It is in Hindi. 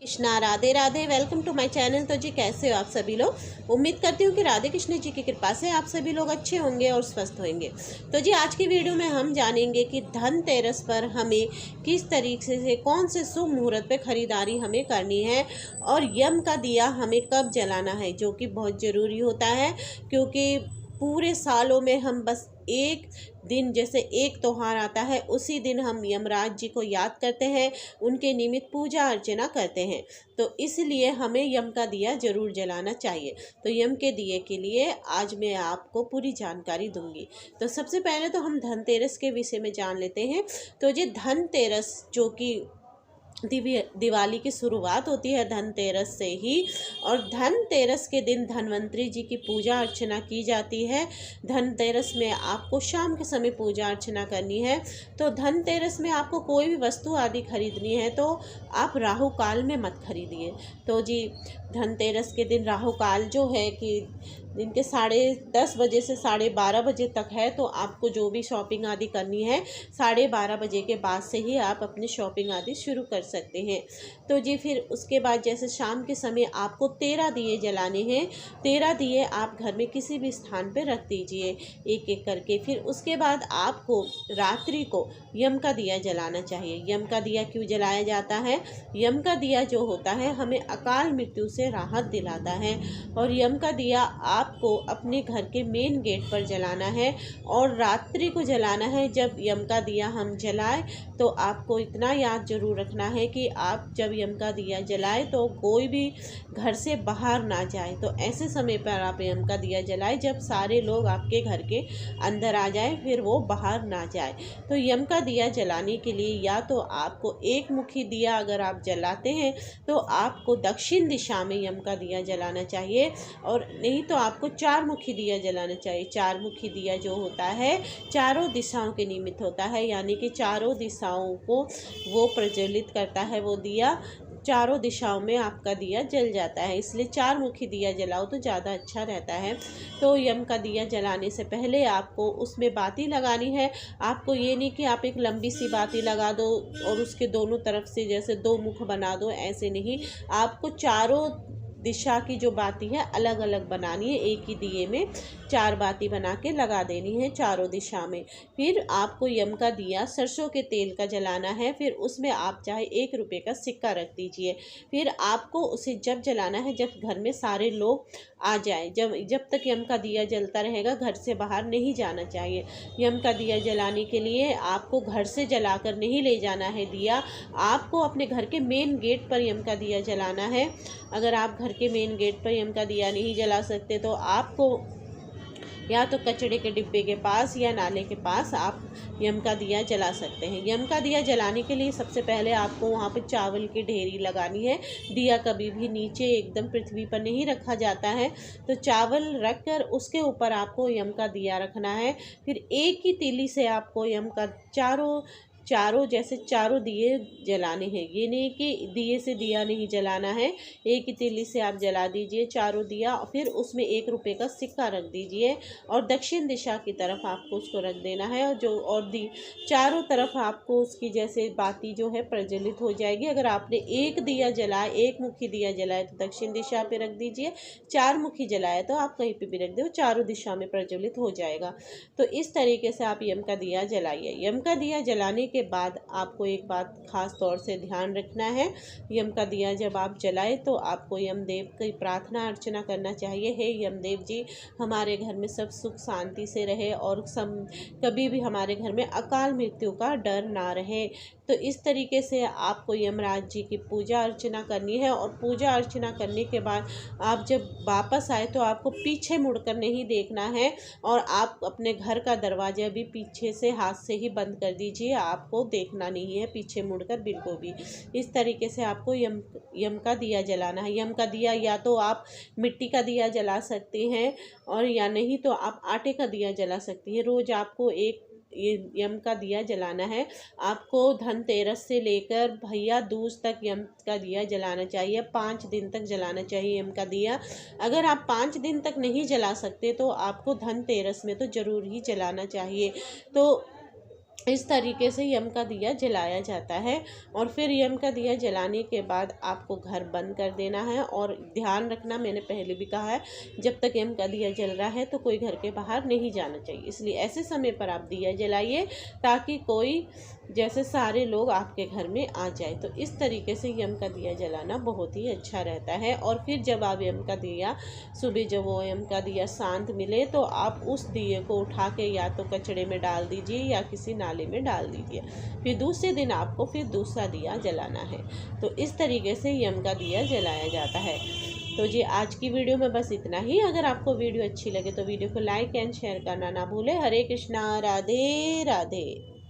Krishna, Radhe Radhe. Welcome to my channel. तो जी कैसे हो आप सभी लोग। उम्मीद करती हूँ कि राधे कृष्ण जी की कृपा से आप सभी लोग अच्छे होंगे और स्वस्थ होंगे। तो जी आज की वीडियो में हम जानेंगे कि धनतेरस पर हमें किस तरीके से कौन से शुभ मुहूर्त पे खरीदारी हमें करनी है और यम का दिया हमें कब जलाना है, जो कि बहुत ज़रूरी होता है। क्योंकि पूरे सालों में हम बस एक दिन, जैसे एक त्यौहार आता है उसी दिन हम यमराज जी को याद करते हैं, उनके निमित्त पूजा अर्चना करते हैं। तो इसलिए हमें यम का दिया जरूर जलाना चाहिए। तो यम के दिए के लिए आज मैं आपको पूरी जानकारी दूंगी। तो सबसे पहले तो हम धनतेरस के विषय में जान लेते हैं। तो ये धनतेरस जो कि दिवाली की शुरुआत होती है धनतेरस से ही, और धनतेरस के दिन धन्वंतरी जी की पूजा अर्चना की जाती है। धनतेरस में आपको शाम के समय पूजा अर्चना करनी है। तो धनतेरस में आपको कोई भी वस्तु आदि खरीदनी है तो आप राहु काल में मत खरीदिए। तो जी धनतेरस के दिन राहु काल जो है कि दिन के 10:30 बजे से 12:30 बजे तक है। तो आपको जो भी शॉपिंग आदि करनी है 12:30 बजे के बाद से ही आप अपनी शॉपिंग आदि शुरू कर सकते हैं। तो जी फिर उसके बाद जैसे शाम के समय आपको 13 दिए जलाने हैं। 13 दिए आप घर में किसी भी स्थान पर रख दीजिए एक एक करके। फिर उसके बाद आपको रात्रि को यम का दिया जलाना चाहिए। यम का दिया क्यों जलाया जाता है? यम का दिया जो होता है हमें अकाल मृत्यु से राहत दिलाता है। और यम का दिया आपको अपने घर के मेन गेट पर जलाना है और रात्रि को जलाना है। जब यम का दिया हम जलाएं तो आपको इतना याद जरूर रखना है कि आप जब यम का दिया जलाएं तो कोई भी घर से बाहर ना जाए। तो ऐसे समय पर आप यम का दिया जलाएं जब सारे लोग आपके घर के अंदर आ जाए, फिर वो बाहर ना जाए। तो यम का दिया जलाने के लिए या तो आपको एक मुखी दिया अगर आप जलाते हैं तो आपको दक्षिण दिशा में यम का दिया जलाना चाहिए, और नहीं तो आपको 4 मुखी दिया जलाना चाहिए। 4 मुखी दिया जो होता है चारों दिशाओं के निमित्त होता है, यानी कि चारों दिशाओं को वो प्रज्वलित करता है। वो दिया चारों दिशाओं में आपका दिया जल जाता है, इसलिए 4 मुखी दिया जलाओ तो ज़्यादा अच्छा रहता है। तो यम का दिया जलाने से पहले आपको उसमें बाती लगानी है। आपको ये नहीं कि आप एक लंबी सी बाती लगा दो और उसके दोनों तरफ से जैसे 2 मुख बना दो, ऐसे नहीं। आपको चारों दिशा की जो बाती है अलग अलग बनानी है। एक ही दिए में 4 बाती बना के लगा देनी है चारों दिशा में। फिर आपको यम का दिया सरसों के तेल का जलाना है। फिर उसमें आप चाहे 1 रुपये का सिक्का रख दीजिए। फिर आपको उसे जब जलाना है जब घर में सारे लोग आ जाए। जब तक यम का दिया जलता रहेगा घर से बाहर नहीं जाना चाहिए। यम का दिया जलाने के लिए आपको घर से जलाकर नहीं ले जाना है दिया, आपको अपने घर के मेन गेट पर यम का दिया जलाना है। अगर आप घर के मेन गेट पर यम का दिया नहीं जला सकते तो आपको या तो कचड़े के डिब्बे के पास या नाले के पास आप यम का दिया जला सकते हैं। यम का दिया जलाने के लिए सबसे पहले आपको वहाँ पे चावल की ढेरी लगानी है। दिया कभी भी नीचे एकदम पृथ्वी पर नहीं रखा जाता है। तो चावल रख कर उसके ऊपर आपको यम का दिया रखना है। फिर एक ही तीली से आपको यम का चारों दिए जलाने हैं। ये नहीं कि दिए से दिया नहीं जलाना है, एक ही तीली से आप जला दीजिए चारों दिया। फिर उसमें 1 रुपये का सिक्का रख दीजिए और दक्षिण दिशा की तरफ आपको उसको रख देना है। और चारों तरफ आपको उसकी जैसे बाती जो है प्रज्वलित हो जाएगी। अगर आपने एक दिया जलाया, एक मुखी दिया जलाया तो दक्षिण दिशा पे रख दीजिए। 4 मुखी जलाया तो आप कहीं पे भी रख दो, चारों दिशा में प्रज्वलित हो जाएगा। तो इस तरीके से आप यम का दिया जलाइए। यम का दिया जलाने के बाद आपको एक बात खास तौर से ध्यान रखना है। यम का दिया जब आप जलाए तो आपको यमदेव की प्रार्थना अर्चना करना चाहिए। हे यमदेव जी, हमारे घर में सब सुख शांति से रहे और कभी भी हमारे घर में अकाल मृत्यु का डर ना रहे। तो इस तरीके से आपको यमराज जी की पूजा अर्चना करनी है। और पूजा अर्चना करने के बाद आप जब वापस आए तो आपको पीछे मुड़कर नहीं देखना है, और आप अपने घर का दरवाजा भी पीछे से हाथ से ही बंद कर दीजिए। आपको देखना नहीं है पीछे मुड़कर बिल्कुल भी। इस तरीके से आपको यम का दिया जलाना है। यम का दिया या तो आप मिट्टी का दिया जला सकते हैं और या नहीं तो आप आटे का दिया जला सकती हैं। रोज़ आपको एक ये यम का दिया जलाना है। आपको धनतेरस से लेकर भैया दूज तक यम का दिया जलाना चाहिए। 5 दिन तक जलाना चाहिए यम का दिया। अगर आप 5 दिन तक नहीं जला सकते तो आपको धनतेरस में तो ज़रूर ही जलाना चाहिए। तो इस तरीके से यम का दिया जलाया जाता है। और फिर यम का दिया जलाने के बाद आपको घर बंद कर देना है। और ध्यान रखना, मैंने पहले भी कहा है, जब तक यम का दिया जल रहा है तो कोई घर के बाहर नहीं जाना चाहिए। इसलिए ऐसे समय पर आप दिया जलाइए ताकि कोई जैसे सारे लोग आपके घर में आ जाए। तो इस तरीके से यम का दिया जलाना बहुत ही अच्छा रहता है। और फिर जब आप यम का दिया सुबह जब वो यम का दिया शांत मिले तो आप उस दिए को उठा के या तो कचड़े में डाल दीजिए या किसी नाले में डाल दीजिए। फिर दूसरे दिन आपको फिर दूसरा दिया जलाना है। तो इस तरीके से यम का दिया जलाया जाता है। तो जी आज की वीडियो में बस इतना ही। अगर आपको वीडियो अच्छी लगे तो वीडियो को लाइक एंड शेयर करना ना भूलें। हरे कृष्णा, राधे राधे।